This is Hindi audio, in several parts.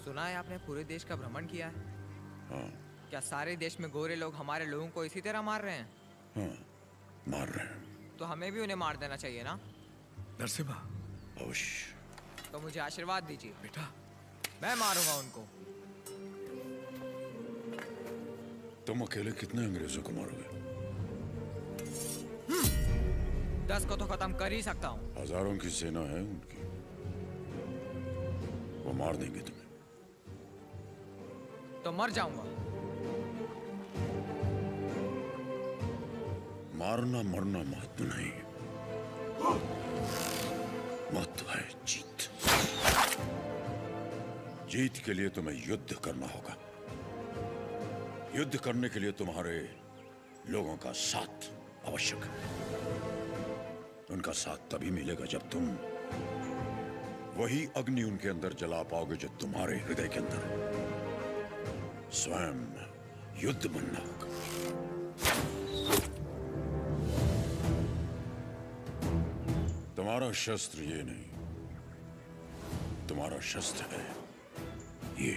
सुना है आपने पूरे देश का भ्रमण किया है। हाँ। क्या सारे देश में गोरे लोग हमारे लोगों को इसी तरह मार रहे हैं? हाँ, मार रहे हैं। तो हमें भी उन्हें मार देना चाहिए ना? नरसिम्हा, अवश्य। तो मुझे आशीर्वाद दीजिए, बेटा। मैं मारूंगा उनको। तुम अकेले कितने अंग्रेजों को मारोगे? 10 को तो खत्म कर ही सकता हूँ। हजारों की सेना है उनकी, वो मार देंगे तुम्हें। तो मर जाऊंगा। मारना मरना महत्व नहीं, महत्व है जीत। जीत के लिए तुम्हें युद्ध करना होगा। युद्ध करने के लिए तुम्हारे लोगों का साथ आवश्यक है। उनका साथ तभी मिलेगा जब तुम वही अग्नि उनके अंदर जला पाओगे जो तुम्हारे हृदय के अंदर। स्वयं युद्ध बनना होगा। तुम्हारा शस्त्र ये नहीं, तुम्हारा शस्त्र है ये।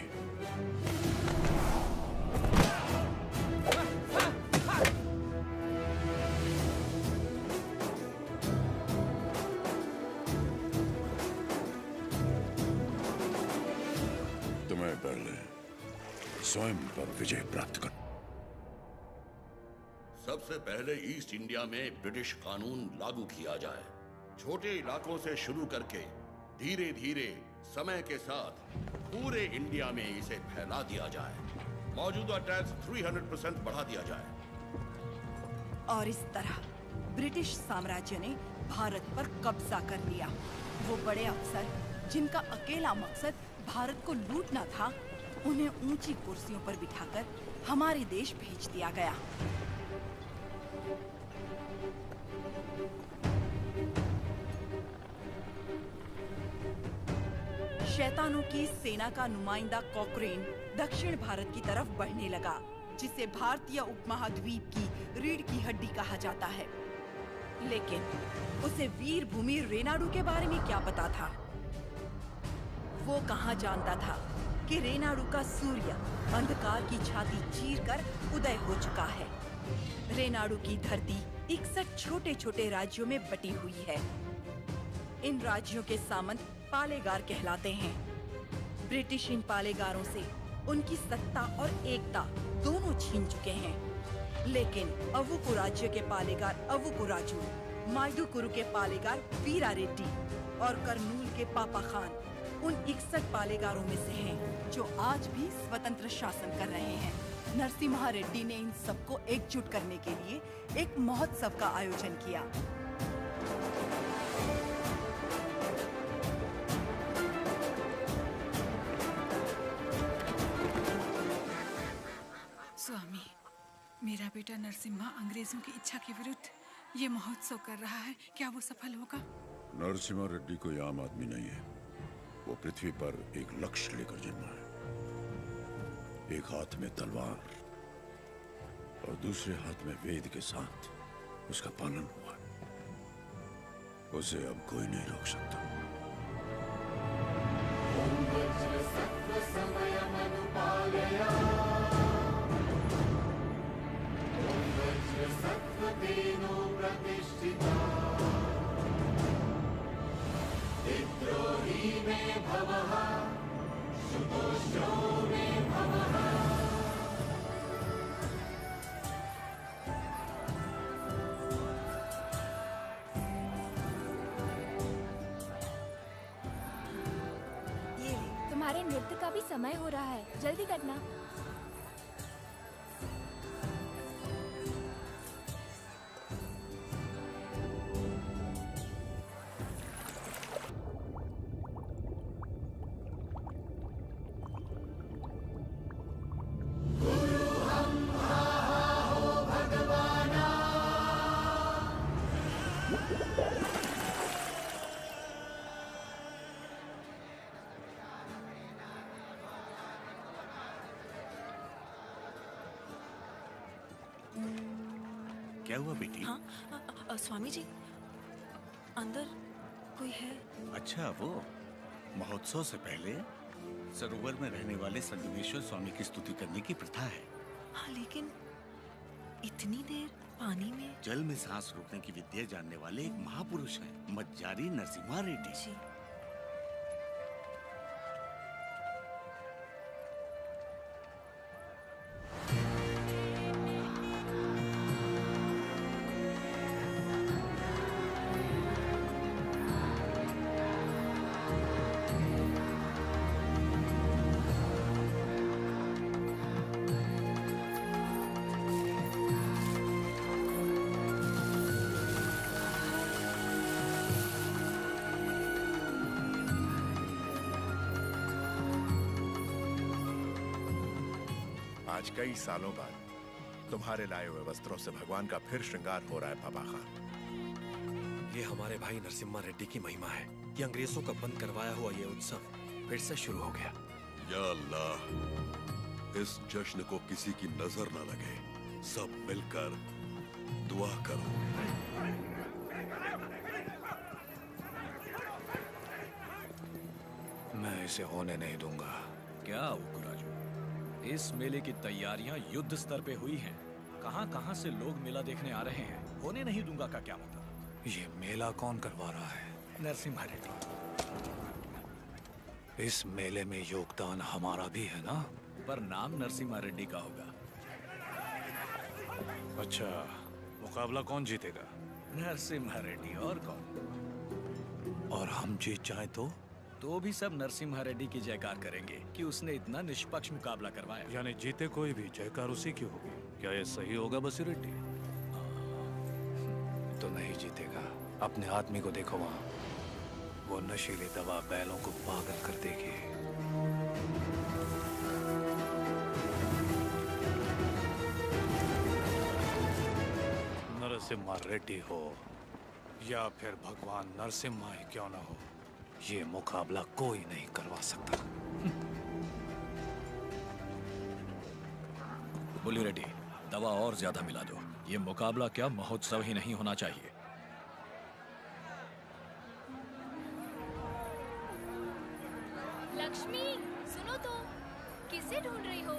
तुम्हें पहले स्वयं पर विजय प्राप्त कर। सबसे पहले ईस्ट इंडिया में ब्रिटिश कानून लागू किया जाए। छोटे इलाकों से शुरू करके धीरे धीरे समय के साथ पूरे इंडिया में इसे फैला दिया जाए। मौजूदा टैक्स 300% बढ़ा दिया जाए। और इस तरह ब्रिटिश साम्राज्य ने भारत पर कब्जा कर लिया। वो बड़े अफसर जिनका अकेला मकसद भारत को लूटना था, उन्हें ऊंची कुर्सियों पर बिठाकर हमारे देश भेज दिया गया। शैतानों की सेना का नुमाइंदा कॉकरेन दक्षिण भारत की तरफ बढ़ने लगा, जिसे भारतीय उपमहाद्वीप की रीढ़ की हड्डी कहा जाता है। लेकिन उसे वीर भूमि रेनाडू के बारे में क्या पता था? वो कहाँ जानता था कि रेनाडू का सूर्य अंधकार की छाती चीरकर उदय हो चुका है। रेनाडू की धरती 61 छोटे छोटे राज्यों में बटी हुई है। इन राज्यों के सामंत पालेगार कहलाते हैं। ब्रिटिश इन पालेगारों से उनकी सत्ता और एकता दोनों छीन चुके हैं। लेकिन अवुकु राज्य के पालेगार अवुकु राजू, माइदुकुरु के पालेगार वीरा रेड्डी और कर्नूल के पापा खान उन 61 पालेगारों में से हैं जो आज भी स्वतंत्र शासन कर रहे हैं। नरसिम्हा रेड्डी ने इन सबको एकजुट करने के लिए एक महोत्सव का आयोजन किया। स्वामी, मेरा बेटा नरसिम्हा अंग्रेजों की इच्छा के विरुद्ध ये महोत्सव कर रहा है। क्या वो सफल होगा? नरसिम्हा रेड्डी कोई आम आदमी नहीं है। वो पृथ्वी पर एक लक्ष्य लेकर जन्मा है। एक हाथ में तलवार और दूसरे हाथ में वेद के साथ उसका पालन हुआ। उसे अब कोई नहीं रोक सकता। विद्रोही में भवः, शुतोष्णो में भवः। ये तुम्हारे नृत्य का भी समय हो रहा है, जल्दी करना। क्या हुआ बेटी? हाँ, स्वामी जी, अंदर कोई है? अच्छा, वो महोत्सव से पहले सरोवर में रहने वाले संगमेश्वर स्वामी की स्तुति करने की प्रथा है। हाँ, लेकिन इतनी देर पानी में। जल में सांस रोकने की विद्या जानने वाले एक महापुरुष हैं, मज्जारी नरसिम्हा रेड्डी। जी। आज कई सालों बाद तुम्हारे लाए हुए वस्त्रों से भगवान का फिर श्रृंगार हो रहा है बाबा खान। ये हमारे भाई नरसिम्हा रेड्डी की महिमा है कि अंग्रेजों का बंद करवाया हुआ ये उत्सव फिर से शुरू हो गया। या अल्लाह, इस जश्न को किसी की नजर न लगे, सब मिलकर दुआ करो। मैं इसे होने नहीं दूंगा। क्या उकराजू, इस मेले की तैयारियां युद्ध स्तर पे हुई हैं। कहां-कहां से लोग मेला देखने आ रहे हैं। होने नहीं दूंगा का क्या मतलब? ये मेला कौन करवा रहा है? नरसिम्हा रेड्डी। इस मेले में योगदान हमारा भी है ना? पर नाम नरसिम्हा रेड्डी का होगा। अच्छा, मुकाबला कौन जीतेगा? नरसिम्हा रेड्डी, और कौन? और हम जीत जाए तो भी सब नरसिम्हा रेड्डी की जयकार करेंगे कि उसने इतना निष्पक्ष मुकाबला करवाया। यानी जीते कोई भी, जयकार उसी की होगी। क्या ये सही होगा बसी रेड्डी? तो नहीं जीतेगा। अपने आदमी को देखो वहाँ, वो नशीली दवा बैलों को पागल कर देगी। नरसिम्हा रेड्डी हो या फिर भगवान नरसिम्हा ही क्यों ना हो, ये मुकाबला कोई नहीं करवा सकता। बुली रेड्डी, दवा और ज्यादा मिला दो। ये मुकाबला क्या महोत्सव ही नहीं होना चाहिए। लक्ष्मी, सुनो तो, किसे ढूंढ रही हो?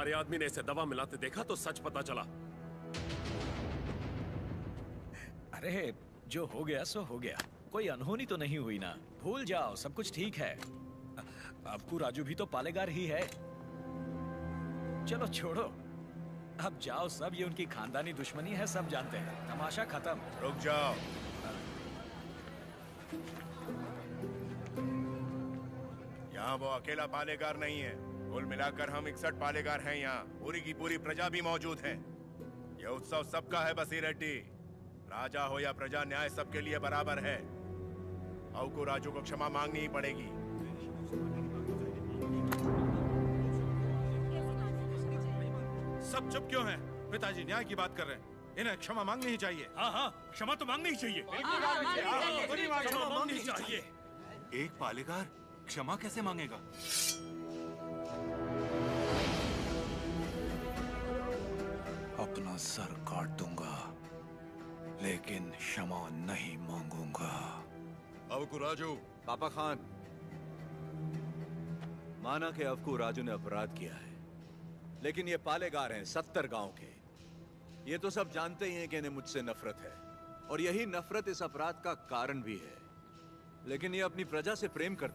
तुम्हारे आदमी ने इसे दवा मिलाते देखा तो सच पता चला। अरे जो हो गया सो हो गया, कोई अनहोनी तो नहीं हुई ना। भूल जाओ, सब कुछ ठीक है। अबकू राजू भी तो पालेगार ही है। चलो छोड़ो, अब जाओ सब, ये उनकी खानदानी दुश्मनी है, सब जानते हैं। तमाशा खत्म। रुक जाओ। यहाँ वो अकेला पालेगार नहीं है, कुल मिलाकर हम 61 पालेगार हैं यहाँ। पूरी की पूरी प्रजा भी मौजूद है। यह उत्सव सबका है बसी रेड्डी। राजा हो या प्रजा, न्याय सबके लिए बराबर है। अवकू राजू को क्षमा मांगनी ही पड़ेगी। सब चुप क्यों हैं? पिताजी न्याय की बात कर रहे हैं, इन्हें क्षमा मांगनी ही चाहिए। हाँ हाँ, क्षमा तो मांगनी ही चाहिए। क्षमा मांगनी ही चाहिए। एक पालेगार क्षमा कैसे मांगेगा? अपना सर काट दूंगा, लेकिन क्षमा नहीं मांगूंगा। अवकू राजू। पापा खान, माना कि अवकू राजू ने अपराध किया है, लेकिन ये पालेगार हैं 70 गांव के। ये तो सब जानते ही हैं कि इन्हें मुझसे नफरत है, और यही नफरत इस अपराध का कारण भी है। लेकिन ये अपनी प्रजा से प्रेम करते